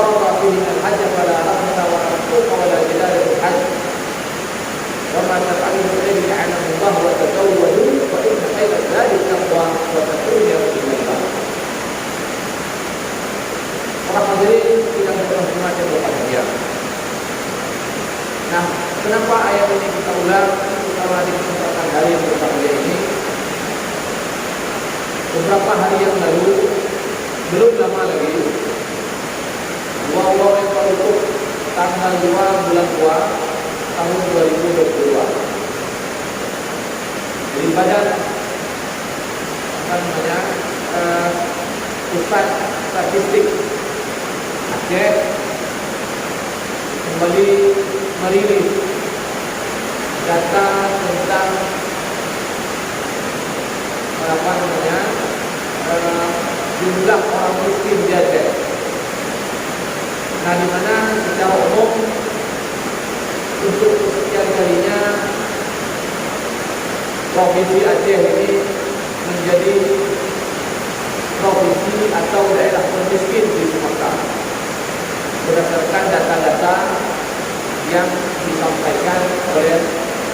فرض فيهن الحج فلا رفث ولا فسوق ولا جدال في الحج وما تفعله خير يعلم الله وتزودوا وإن خير الزاد التقوى واتقون يا أولي الألباب. Para hadirin yang dirahmati Allah. Nah, kenapa ayat ini kita ulang terutama di kesempatan hari yang berbahagia ini? Beberapa hari yang lalu, belum lama lagi, Allah itu tanggal 2 bulan 2 tahun 2022. Jadi badan pusat statistik Aceh kembali merilis data tentang jumlah orang miskin di Aceh. Nah, di mana secara umum untuk kesekian kalinya provinsi Aceh ini menjadi provinsi atau daerah termiskin di Sumatera berdasarkan data-data yang disampaikan oleh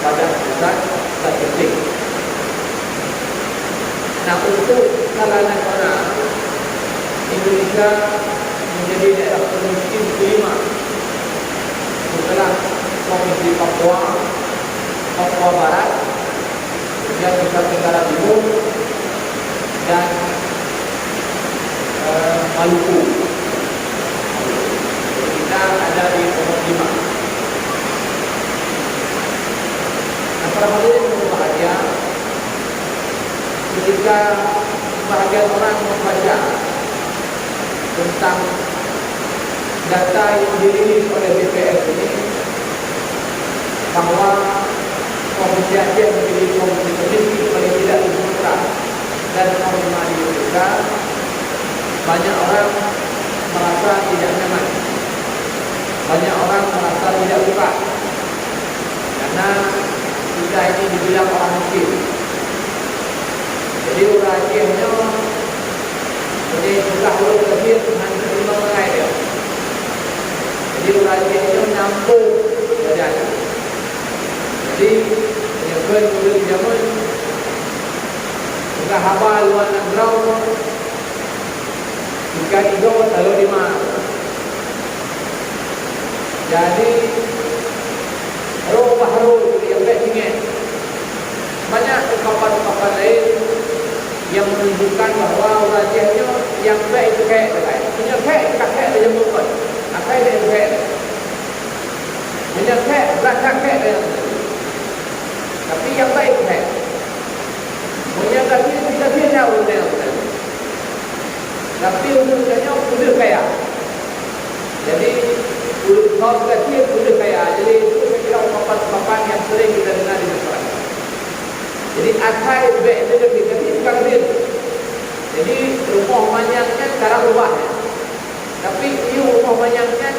Badan Pusat Statistik. Nah, untuk skala nasional Indonesia menjadi daerah termiskin kelima setelah Provinsi Papua, Papua Barat, dan Nusa Tenggara Timur, dan Maluku. Kita ada di nomor 5. Nah, para hadirin yang berbahagia, ketika sebahagian orang membaca tentang data yang dirilis oleh BPS ini, bahwa Provinsi Aceh menjadi provinsi termiskin paling tidak di Sumatera dan nomor 5 di Indonesia, banyak orang merasa tidak nyaman, banyak orang merasa tidak suka karena kita ini dibilang orang miskin. Jadi orang Acehnya jadi susah urut lebih dengan terima mengai dia. Jadi orang Acehnya nyampung kerjaan. Jadi penyebab mulut zaman sudah hafal luar negara jika itu selalu dimana. Jadi roh baharu yang baik tinggi. Banyak ungkapan-ungkapan lain yang menunjukkan bahwa orang Acehnya yang baik itu kayak punya kayak kakek dia bukan. Kakek dia kayak. Punya kayak belakang kayak dia. Tapi yang baik kayak. Punya kita tahu dia. Tapi untuknya sudah kaya. Jadi kaum kecil sudah kaya. Jadi itu saya kira ungkapan-ungkapan yang sering kita dengar di masyarakat. Jadi akai baik itu kita bukan dia. Jadi rumah banyaknya sekarang ubah. Tapi ini rumah banyaknya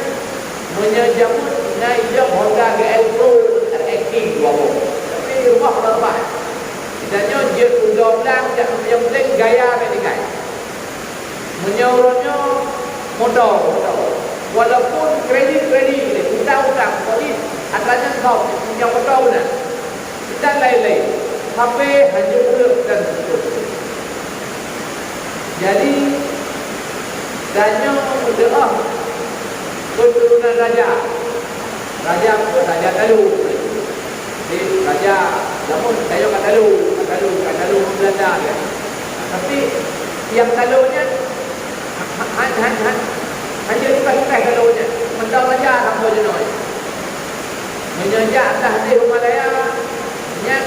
menyajamut naik Honda GL Pro RX 2. Tapi rumah berubah. Dannya dia sudah bilang yang penting gaya medikai. Menyorotnya modal. Walaupun kredit utang polis adanya kau punya modal na. Kita lain-lain. HP hanya urut dan seterusnya. Jadi dannya mudah keturunan raja. Raja Talu. Jadi raja namun saya kata Talu Belanda ya. Tapi yang Talunya hanya dipakai Talunya. Mentau raja apa jenis. Menjajah atas di Himalaya yang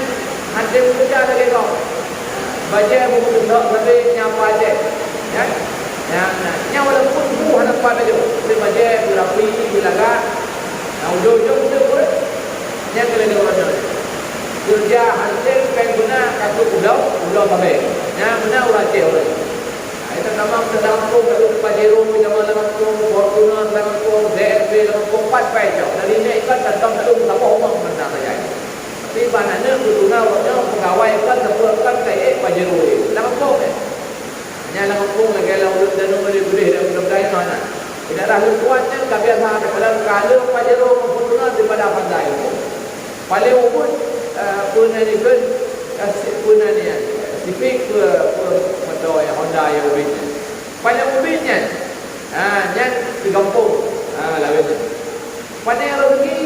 ada kerja lagi kau. Baca buku besar tapi nyapa aja. Ya. Yang walaupun buku hendak pada je. Dia baca berapi bilaga. Ujung-ujung tu pun yang kena mana. Kerja hasil guna kartu pulau babe. Yang benar orang Aceh orang. Itu tamam terdampung kat Pajero zaman Lampung, Fortuner Lampung, DRB Lampung 4 pajak. Dari ni ikan datang tak apa orang mana saja. Tapi panasnya keturunan pegawai kan terpulang kayak Pajero ni. Lampung ni. Hanya Lampung lagi lalu dan umur boleh dan mudah-mudahan mana. Tidak dah kuatnya kebiasaan daripada kala pajero mempunyai daripada pandai. Paling umur punya ni kan punya ni sifik pada yang Honda yang ubinnya. Paling ubinnya, yang di kampung, lawan. Pada yang rezeki,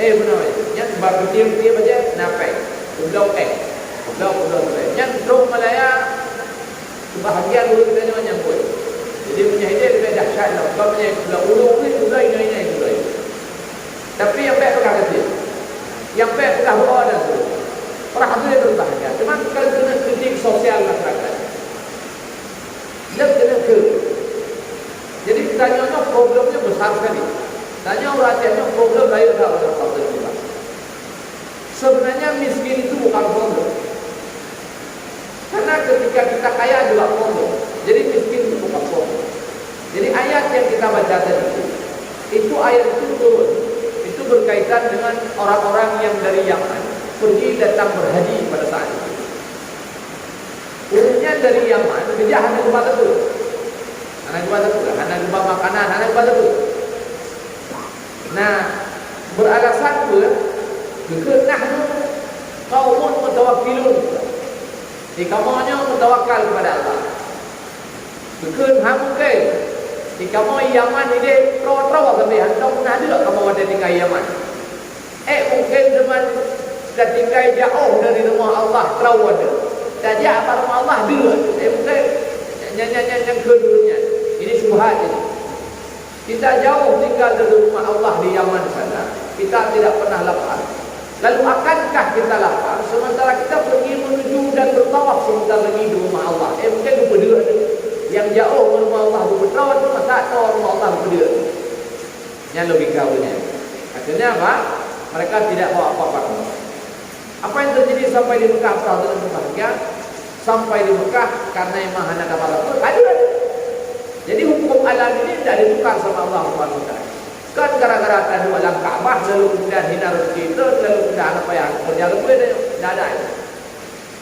benar. Yang berkecil-kecil saja napai, udah yang drone Malaya kebahagiaan dulu kita jangan nyambut. Jadi punya ide lebih dahsyat lah. Kalau punya belah ulung ni juga ini. Tapi yang baik bukan kecil. Yang baik bukan bawah dan tu. Orang hadirin berbahagia. Cuma kalau kena kritik sosial masyarakat. Dia kena ke. Jadi tanya problemnya besar sekali. Tanya orang tanya problem lain tak orang tahu juga. Sebenarnya miskin itu bukan problem. Karena ketika kita kaya juga problem. Jadi miskin itu bukan problem. Jadi ayat yang kita baca tadi itu ayat itu turun. Itu berkaitan dengan orang-orang yang dari Yaman pergi datang berhaji pada saat itu. Umumnya dari Yaman kerja hanya gempa itu. Hanya gempa makanan, hanya gempa itu. Nah, beralasan pun nahnu qaumun mutawakkilun. Kamunya mutawakal kepada Allah. Bukan hamkai. Kamu Yaman ini terus sampai hendak pun ada kamu ada tinggal Yaman. Mungkin zaman dah tinggal jauh dari rumah Allah terus ada. Dah jauh pada rumah Allah dulu. Mungkin yang kedulunya. Ini syubhat ini. Kita jauh tinggal dari rumah Allah di Yaman sana. Kita tidak pernah lapar. Lalu akankah kita lapar sementara kita pergi menuju dan bertawaf sebentar lagi di rumah Allah? Mungkin lupa dia yang jauh rumah Allah bertawaf tu tak tahu rumah Allah berdua. Yang logika punya. Akhirnya apa? Mereka tidak bawa apa-apa. Apa yang terjadi sampai di Mekah saudara berbahagia? Sampai di Mekah karena yang Maha Nagara itu ada. Jadi hukum alam ini tidak ditukar sama Allah Subhanahu wa taala. Kan gara-gara tadi alam Ka'bah lalu kemudian hina rezeki itu lalu kemudian apa yang berjalan boleh tidak ada.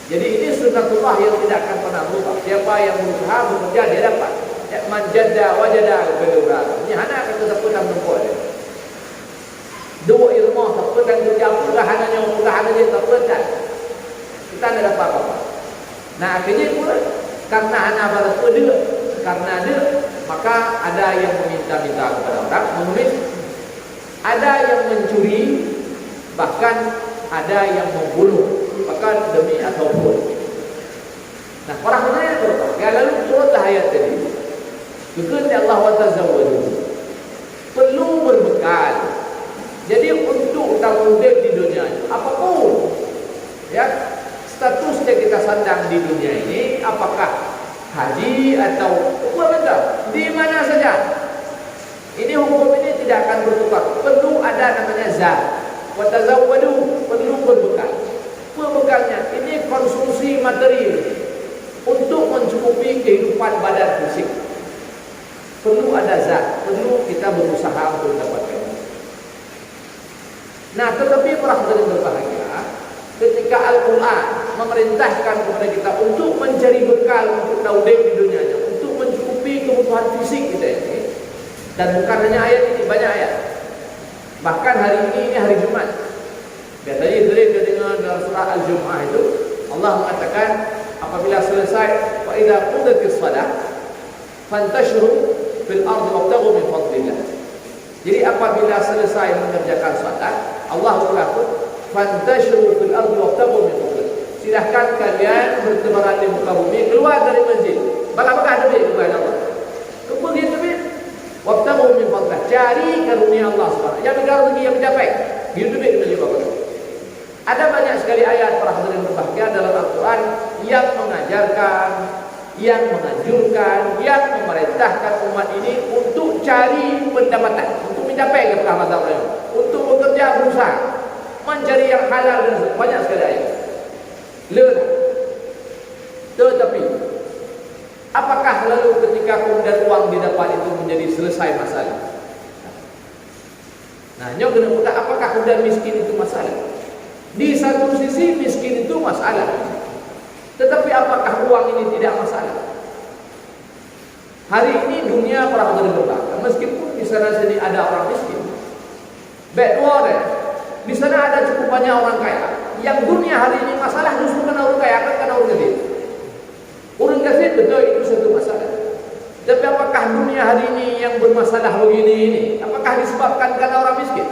Jadi ini sunnatullah yang tidak akan pernah berubah. Siapa yang berusaha bekerja dia dapat. Man jadda wajada al-balura. Ini hana kata seputan membuat dia. Dua ilmu seputan kerja pulahan dia seputan. Kita tidak dapat apa-apa. Nah akhirnya pula karena hana balas dia, karena dia maka ada yang meminta-minta kepada orang, menulis, ada yang mencuri, bahkan ada yang membunuh, bahkan demi ataupun. Nah, para penanya bertanya, lalu turunlah ayat tadi. Bukan Allah wa tazawwadu. Perlu berbekal. Jadi untuk tanggungjawab di dunia apapun, ya statusnya kita sandang di dunia ini, apakah haji atau apa di mana saja. Ini hukum ini tidak akan bertukar. Perlu ada namanya zat. Wa tazawwadu, perlu berbekal. Bekalnya ini konsumsi materi untuk mencukupi kehidupan badan fisik. Perlu ada zat, perlu kita berusaha untuk mendapatkan. Nah, tetapi para hadirin berbahagia, ketika Al-Quran memerintahkan kepada kita untuk mencari bekal untuk hidup di dunianya, untuk mencukupi kebutuhan fisik kita ini, dan bukan hanya ayat ini, banyak ayat. Bahkan hari ini hari Jumat. Biasanya kita dengar dalam surah Al-Jum'ah itu Allah mengatakan apabila selesai fa idza qudiyatis shalah fantashru fil ardi wabtaghu min fadlillah. Jadi apabila selesai mengerjakan salat, Allah berkata fantashru fil ardi wabtaghu min fadlillah. Silakan kalian bertebaran di muka bumi, keluar dari masjid. Bakal duit kepada Allah. Kemudian duit wabtaghu min fadlillah. Cari karunia Allah Subhanahu. Jangan dengar lagi yang mencapai. Hidup duit menuju Allah. Ada banyak sekali ayat para hadirin berbahagia dalam Al-Quran yang mengajarkan, yang menganjurkan, yang memerintahkan umat ini untuk cari pendapatan, untuk mencapai kepada mazhab, untuk bekerja berusaha, mencari yang halal dan banyak sekali ayat. Tetapi apakah lalu ketika kemudian uang didapat itu menjadi selesai masalah? Nah, nyo kena buka apakah kemudian miskin itu masalah? Di satu sisi miskin itu masalah. Tetapi apakah uang ini tidak masalah? Hari ini dunia para hadirin berbahagia, meskipun di sana sini ada orang miskin, backward, di sana ada cukup banyak orang kaya. Yang dunia hari ini masalah justru karena orang kaya, karena orang gede. Orang gede betul itu satu masalah. Tapi apakah dunia hari ini yang bermasalah begini ini? Apakah disebabkan karena orang miskin?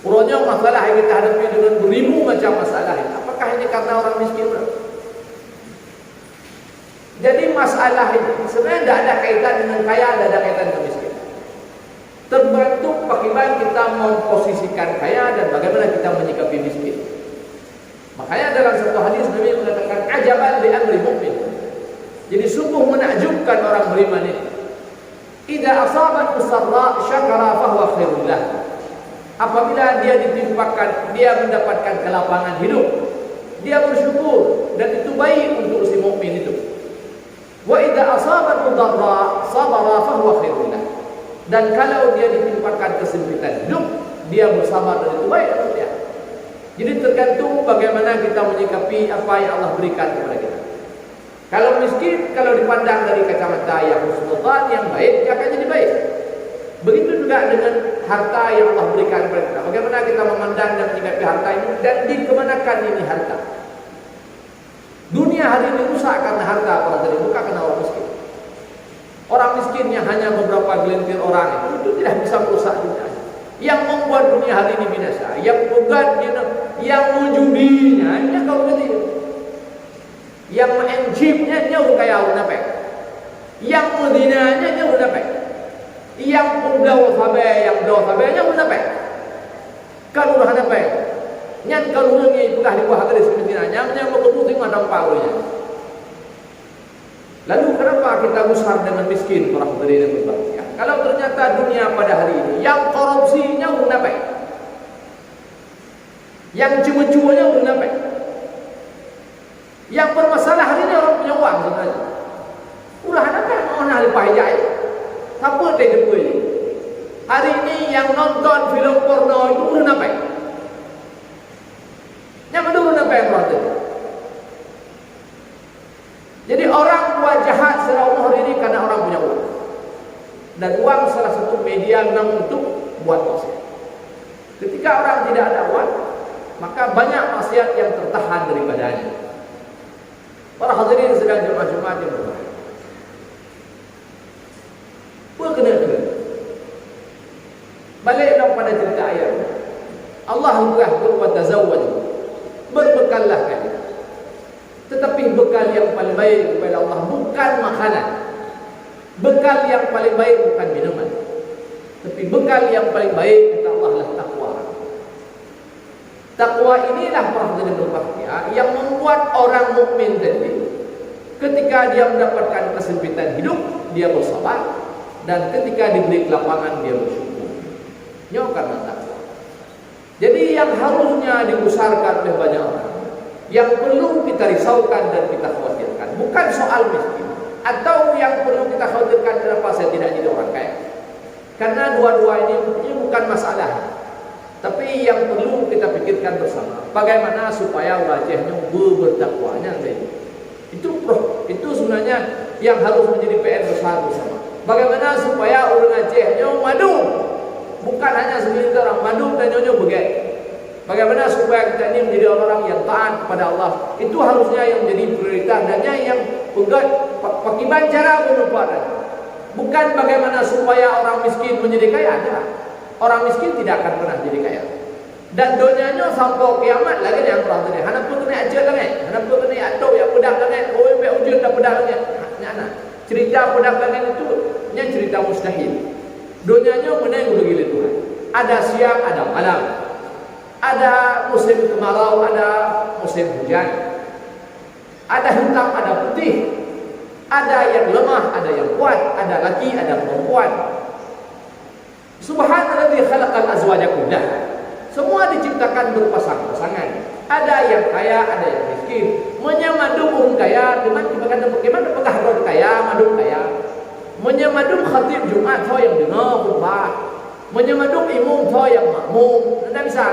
Urutnya masalah yang kita hadapi dengan beribu macam masalah. Apakah ini karena orang miskin? Jadi masalah ini sebenarnya tidak ada kaitan dengan kaya, tidak ada kaitan dengan miskin. Terbentuk bagaimana kita memposisikan kaya dan bagaimana kita menyikapi miskin. Makanya dalam satu hadis Nabi mengatakan ajaban li amri mukmin. Jadi sungguh menakjubkan orang beriman ini. Idza asabat usarra syakara fahuwa khairul lah. Apabila dia ditimpakan, dia mendapatkan kelapangan hidup, dia bersyukur dan itu baik untuk si mukmin itu. Wa idza asabat dharra sabara fahuwa khairul lah. Dan kalau dia ditimpakan kesempitan hidup, dia bersabar dan itu baik untuk dia. Jadi tergantung bagaimana kita menyikapi apa yang Allah berikan kepada kita. Kalau miskin, kalau dipandang dari kacamata yang husnudzan, yang baik, dia akan jadi baik. Begitu juga dengan harta yang Allah berikan kepada kita. Bagaimana kita memandang dan menyikapi harta ini dan dikemanakan ini harta. Dunia hari ini rusak karena harta, para tadi bukan karena orang miskin. Orang miskin yang hanya beberapa gelintir orang itu tidak bisa merusak dunia. Yang membuat dunia hari ini binasa, yang pegatnya, yang menjudinya, ini kalau begitu. Yang menjibnya, dia udah kayak orang apa? Yang medinanya, dia udah apa? Yang punggaw sabai, yang daw sabainya udah apa? Kalau udah apa? Yang kalau orang itu dah dibuat dari sementinanya, yang betul-betul ada paunya. Lalu kenapa kita gusar dengan miskin para hadirin yang berbahagia? Kalau ternyata dunia pada hari ini yang korupsinya udah apa? Yang cuma-cumanya udah apa? Yang bermasalah hari ini orang punya uang sebenarnya. Udah apa? Mau nali pahijai. Apa teh ini? Hari ini yang nonton film porno itu udah apa? Yang mana udah apa yang berarti? Jadi orang buat jahat secara umum hari ini karena orang punya uang. Dan uang salah satu media memang untuk buat maksiat. Ketika orang tidak ada uang, maka banyak maksiat yang tertahan daripadanya. Para hadirin sedang Jumat yang berbahagia. Berkena-kena. Baliklah pada cerita ayat. Allah berwatazawwaj. Berbekallah kalian. Tetapi bekal yang paling baik kepada Allah bukan makanan. Bekal yang paling baik bukan minuman. Tapi bekal yang paling baik kata Allah adalah takwa. Takwa inilah para hadirin berbahagia yang membuat orang mukmin tadi ketika dia mendapatkan kesempitan hidup dia bersabar dan ketika diberi kelapangan dia bersyukur. Ini karena takwa. Jadi yang harusnya dibesarkan oleh banyak orang, yang perlu kita risaukan dan kita khawatirkan bukan soal miskin, atau yang perlu kita khawatirkan kenapa saya tidak jadi orang kaya. Karena dua-dua ini bukan masalah. Tapi yang perlu kita pikirkan bersama, bagaimana supaya wajahnya bertakwanya. Itu sebenarnya yang harus menjadi PR besar bersama. Bagaimana supaya orang Acehnya madu, bukan hanya segelintir orang madu dan nyonya begitu. Bagaimana supaya kita ini menjadi orang yang taat kepada Allah. Itu harusnya yang menjadi prioritas dan yang pegat pakiban cara menumpahkan. Bukan bagaimana supaya orang miskin menjadi kaya. Ada. Orang miskin tidak akan pernah jadi kaya. Dan donyanya sampai kiamat lagi yang orang tadi. Hana pun kena ajar lagi. Hana pun kena atau ya pedak lagi. Oh, be ujian dah pedak lagi. Nyana. Cerita pedak lagi itu nya cerita mustahil. Donyanya menengok begini Tuhan. Ada siang, ada malam. Ada musim kemarau, ada musim hujan. Ada hitam, ada putih. Ada yang lemah, ada yang kuat. Ada laki, ada perempuan. Subhanalladzi khalaqal azwaja kullaha. Semua diciptakan berpasang-pasangan. Ada yang kaya, ada yang miskin. Menyamadum orang kaya dengan bagaimana pegah orang kaya, madum kaya. Menyamadum khatib Jumat tho yang dengar khutbah. Menyamadum imam tho yang makmum. Tidak bisa.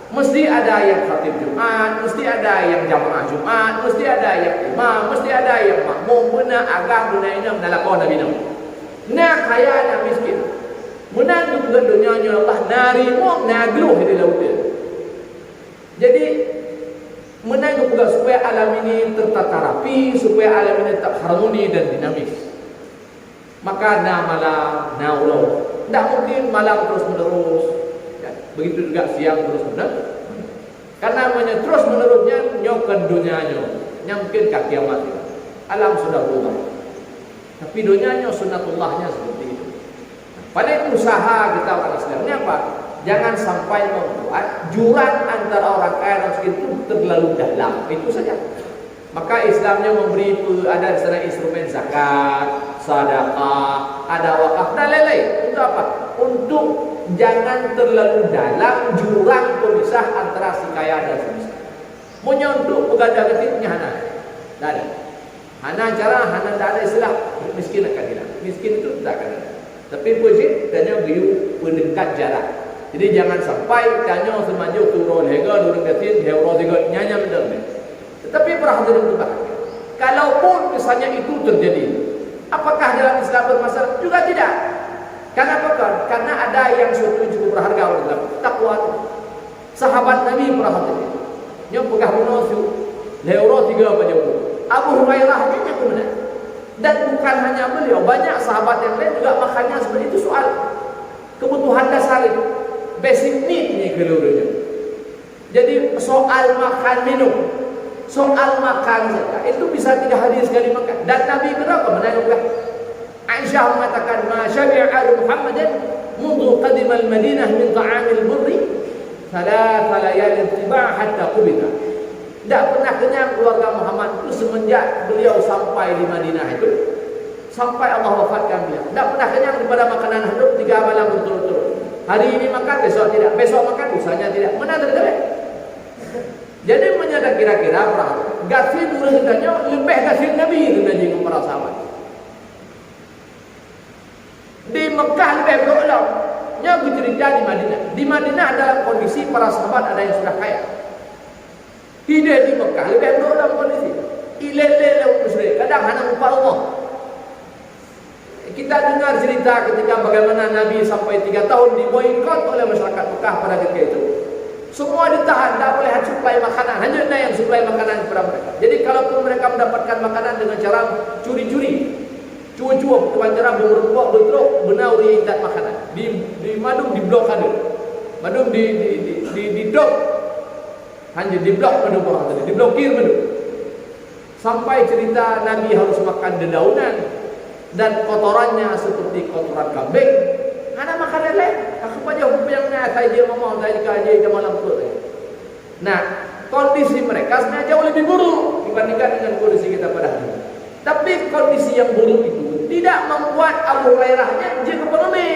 Mesti ada yang khatib Jumat, mesti ada yang jamaah Jumat, mesti ada yang imam, mesti ada yang makmum, benar agak dunia ini menalakon Nabi Nabi. Nak kaya, nak miskin. Menang juga dunia Allah, nari mau nagluh di laut dia. Jadi menang juga supaya alam ini tertata rapi, supaya alam ini tetap harmoni dan dinamis. Maka na malam, na ulau. Tak mungkin malam terus menerus. Begitu juga siang terus menerus. Karena terus menerusnya nyokan dunianya, nyamkin ke kiamat. Alam sudah berubah. Tapi dunianya sunnatullahnya seperti itu. Pada itu usaha kita orang Islam ini apa? Jangan sampai membuat jurang antara orang kaya dan miskin itu terlalu dalam. Itu saja. Maka Islamnya memberi ada di sana instrumen zakat, sedekah, ada wakaf dan lain-lain. Untuk apa? Untuk jangan terlalu dalam jurang pemisah antara si kaya dan si miskin. Menyontuk pegadang ketiknya hana. Tak ada. Hana cara, hana tak ada istilah miskin akan hilang. Miskin itu tak akan ada. Tapi puji tanya biu pendekat jarak. Jadi jangan sampai tanya semaju turun lega durung ketin hero tiga nyanya benar. Tetapi perhatian berbahagia. Kalaupun misalnya itu terjadi, apakah dalam Islam bermasalah? Juga tidak. Kenapa kan? Karena ada yang suatu cukup berharga dalam takwa itu. Sahabat Nabi perhatian. Yang pegah munafiq, hero tiga apa jauh. Abu Hurairah ini kemudian. Dan bukan hanya beliau, banyak sahabat yang lain juga makannya seperti itu. Soal kebutuhan dasar itu, basic need ini keluarnya. Jadi soal makan minum, soal makan saja itu bisa 3 hari sekali makan. Dan Nabi berapa menanyakan? Aisyah mengatakan, "Ma syabi'a Muhammadin mundu qadima al-Madinah min ta'amil burri, 3 layalin tiba' hatta qubida." Tidak pernah kenyang keluarga Muhammad itu semenjak beliau sampai di Madinah itu, sampai Allah wafatkan beliau. Tidak pernah kenyang daripada makanan hidup 3 malam berturut-turut. Hari ini makan, besok tidak. Besok makan, usahanya tidak. Mana terjadi? Jadi menyadar kira-kira gasir urusnya lebih gasir Nabi itu Nabi dengan para sahabat. Di Mekah lebih berulang. Nya bercerita di Madinah. Di Madinah dalam kondisi para sahabat ada yang sudah kaya. Hidup di Mekah lebih berulang kondisi. Ilele musyrik. Kadang hanya lupa Allah. Kita dengar cerita ketika bagaimana Nabi sampai 3 tahun diboikot oleh masyarakat Mekah pada ketika itu. Semua ditahan, tidak boleh suplai makanan. Hanya ada yang suplai makanan kepada mereka. Jadi kalaupun mereka mendapatkan makanan dengan cara curi-curi, cuba-cuba dengan cara berbuat betruk, benar tak makanan. Di madum di blok ada. Madum di dok. Hanya di blok madum orang tadi, diblokir madum. Sampai cerita Nabi harus makan dedaunan dan kotorannya seperti kotoran kambing. Ada makanan lain. Aku pada yang saya dia mau saya kaji jam malam tu. Nah, kondisi mereka sebenarnya jauh lebih buruk dibandingkan dengan kondisi kita pada hari ini. Tapi kondisi yang buruk itu tidak membuat Abu Hurairahnya jadi ekonomi.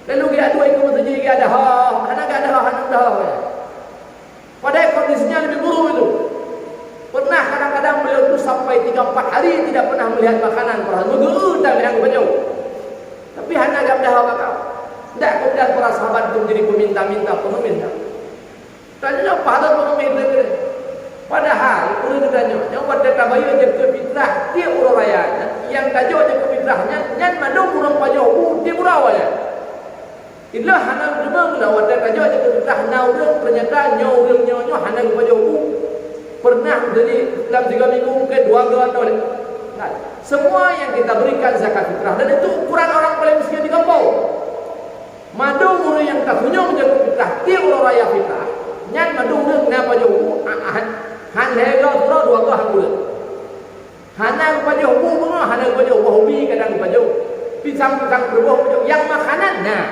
Lalu dia dua ikut saja dia ada anak ada dah. Padahal kondisinya lebih buruk itu. Pernah kadang-kadang beliau itu sampai 3-4 hari tidak pernah melihat makanan. Perhatian tak lihat baju. Tapi hanya agak dah kata. Tidak kemudian para sahabat itu menjadi peminta. Tanya apa ada peminta? Padahal urut tanya, yang pada kabayu je ke fitrah dia urang raya. Yang tajuk je ke fitrahnya nyan madung urang pajau dia urawaya. Itulah hana demang lah pada tajuk je ke fitrah naurang ternyata nyaurang hana pajau pernah jadi dalam 3 minggu mungkin 2 tahun. Nah, semua yang kita berikan zakat fitrah dan itu ukuran orang paling miskin di kampung. Madung urang yang tak punya menjaga fitrah, dia urang raya fitrah. Nyan madung urang kenapa jauh? Han lega surau 2 hang bulan. Hana lupa jauh bunga, hana lupa jauh hobi kadang lupa jauh. Pisang-pisang berbuah jauh. Yang makanan, nah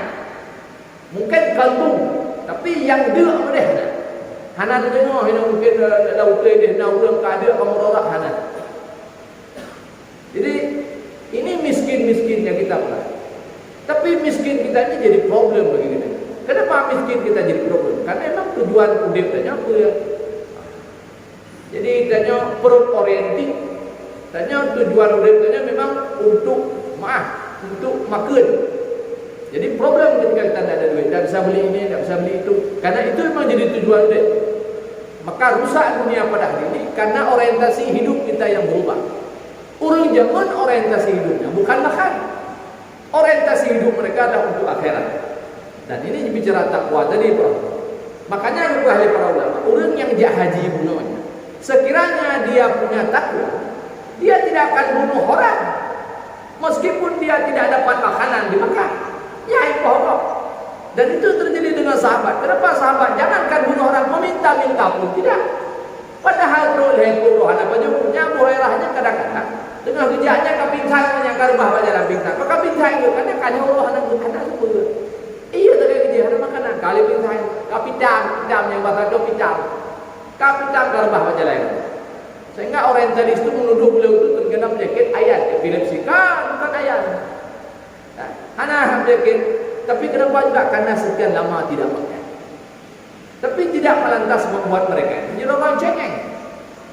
mungkin kaltung, tapi yang dia apa deh? Hana tu tengok, hina mungkin laut dia, hina urang kada kamu rorak hana. Jadi ini miskin-miskinnya kita pula. Tapi miskin kita ini jadi problem bagi kita. Kenapa miskin kita jadi problem? Karena memang tujuan hidup tanya apa ya? Jadi tanya perut orienting. Tanya tujuan hidup tanya memang untuk makan. Jadi problem ketika kita tidak ada duit, tidak bisa beli ini, tidak bisa beli itu, karena itu memang jadi tujuan duit. Maka rusak dunia pada hari ini karena orientasi hidup kita yang berubah. Orang zaman orientasi hidupnya bukan makan, orientasi hidup mereka adalah untuk akhirat. Dan ini bicara takwa tadi, bro. Makanya juga oleh para ulama, orang yang jak haji bunuhnya, sekiranya dia punya takwa, dia tidak akan bunuh orang, meskipun dia tidak dapat makanan di Makkah. Ya, itu Allah. Dan itu terjadi dengan sahabat. Kenapa sahabat? Jangankan bunuh orang, meminta-minta pun tidak. Padahal roh apa juga Abu Hurairahnya kadang-kadang dengan gejaknya kapintai yang karbah baca dalam pintai. Maka pintai itu karena kanya Allah anak semua. Iya tadi gejak ada makanan kali pintai. Kapidam yang bahasa itu pidam. Kapidam karbah baca lain. Sehingga orientalis itu menuduh beliau itu terkena penyakit ayat epilepsi. Kan bukan ayat. Anak penyakit. Tapi kenapa juga? Karena sekian lama tidak pakai. Tapi tidak melantas membuat mereka menjadi orang cengeng.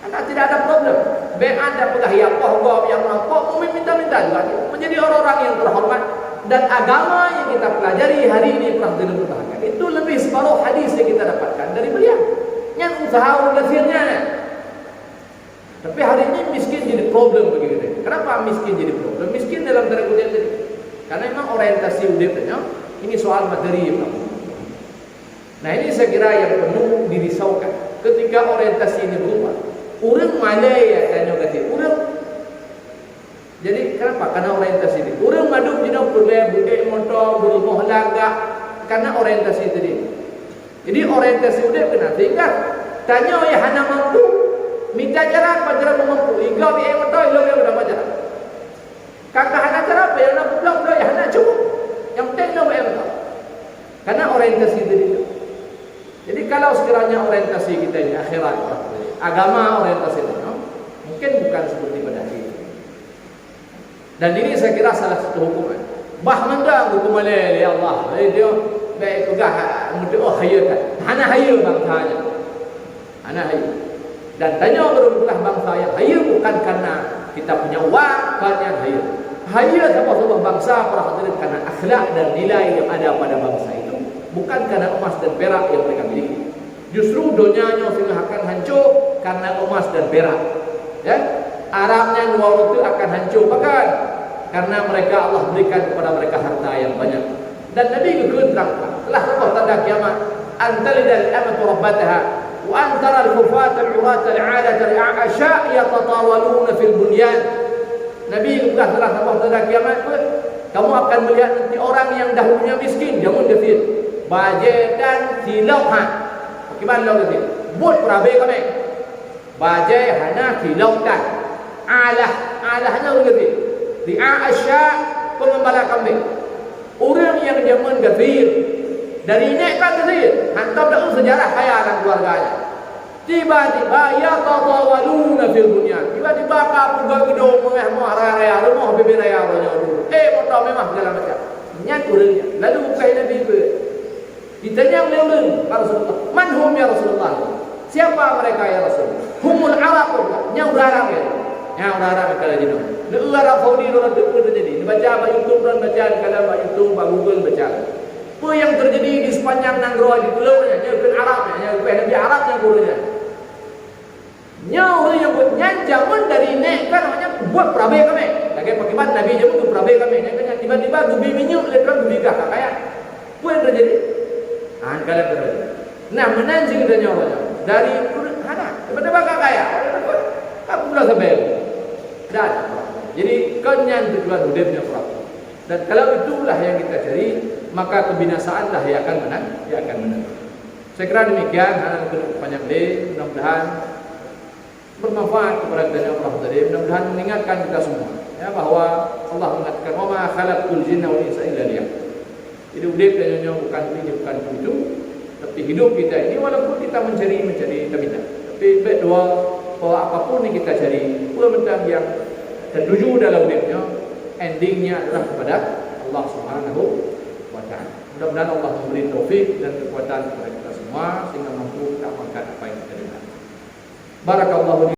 Karena tidak ada problem. Ada pegahia pohon yang melampau, minta-minta juga menjadi orang-orang yang terhormat. Dan agama yang kita pelajari hari ini telah dipertahankan. Itu lebih separuh hadis yang kita dapatkan dari beliau. Yang usaha ulasirnya. Tapi hari ini miskin jadi problem bagi kita. Kenapa miskin jadi problem? Miskin dalam tanda kutip tadi. Karena memang orientasi hidupnya ini soal materi. Nah ini saya kira yang perlu dirisaukan ketika orientasi ini berubah. Orang malai ya tanya kata orang. Jadi kenapa? Karena orientasi ini. Orang maduk jenak budak motor berumah laga karena orientasi tadi. Jadi orientasi udah kena sehingga tanya ya hana mampu minta jarak pacaran mampu. Iga dia motor iga dia udah pacaran. Kakak hana cara apa yang nak pulang ya hana cukup. Yang penting nak betul. Karena orientasi tadi. Jadi kalau sekiranya orientasi kita ini akhirat, agama orientasi itu, mungkin bukan seperti pada hari ini. Dan ini saya kira salah satu hukuman. Bah mendang hukuman ya Allah. Dia baik pegah mudah hayat. Hana hayat bangsanya. Hana hayat. Dan tanya berulah bangsa yang hayat bukan karena kita punya uang, bukan yang hayat. Hayat sama sebuah bangsa para hadirin karena akhlak dan nilai yang ada pada bangsa itu. Bukan karena emas dan perak yang mereka miliki. Justru dunianya sehingga akan hancur karena emas dan perak. Ya, Arabnya waktu itu akan hancur bahkan karena mereka Allah berikan kepada mereka harta yang banyak. Dan Nabi juga terangkan telah sebut tanda kiamat antalidal amatu rabbataha wa antara al-kufat al-urat al-'adat al-'asha yatatawaluna fil bunyan. Nabi juga telah sebut tanda kiamat kamu akan melihat nanti orang yang dahulunya miskin jamun kafir. Baje dan kilau ha. Bagaimana lo gitu? Buat perabe kami. Baje hana kilau dan alahnya lo gitu. Di Aisyah pengembala kambing. Orang yang zaman kafir dari ini kan kafir. Hantam dah sejarah kaya anak keluarganya. Tiba-tiba ya tatawaluna fil bunyan. Tiba-tiba kapu gedung meh raya rumah bibir raya dulu. Motor memang segala macam. Nyat orangnya. Lalu bukai Nabi ke ditanya oleh Rasulullah, "Man hum ya Rasulullah?" Siapa mereka ya Rasul? Humul Arab, nya Arab ya. Nya Arab kalau jadi. Nu Arab Saudi orang tu terjadi. Baca apa YouTube dan baca kalau apa YouTube, apa Google baca. Apa yang terjadi di sepanjang Nanggro di pulaunya, nya bukan Arabnya, nya bukan Nabi Arab yang gurunya. Nya orang yang buat zaman dari nek kan namanya buat perabe kami. Lagi pakai Nabi jamu tu perabe kami. Nya tiba-tiba gubi minyak lepas gubi gah kayak. Apa yang terjadi? Kalian terjadi. Nah menanjing dan nyawanya dari hana tiba-tiba kak kaya kamu pula sebel dan jadi kenyan tujuan hidupnya perahu. Dan kalau itulah yang kita cari maka kebinasaan lah yang akan menang. Saya kira demikian hana banyak deh. Mudah-mudahan bermanfaat kepada kita yang perahu tadi. Mudah-mudahan mengingatkan kita semua ya bahwa Allah mengatakan wa ma khalaqtul jinna wal insa illa liya'budun. Hidup dia bukan ini bukan itu, tapi hidup kita ini walaupun kita mencari kita tapi berdoa bahwa apapun yang kita cari, benda yang tertuju dalam hidupnya, endingnya adalah kepada Allah Subhanahu wa Ta'ala. Mudah-mudahan Allah memberi taufik dan kekuatan kepada kita semua sehingga mampu kita amalkan apa yang kita dengar. Barakallahu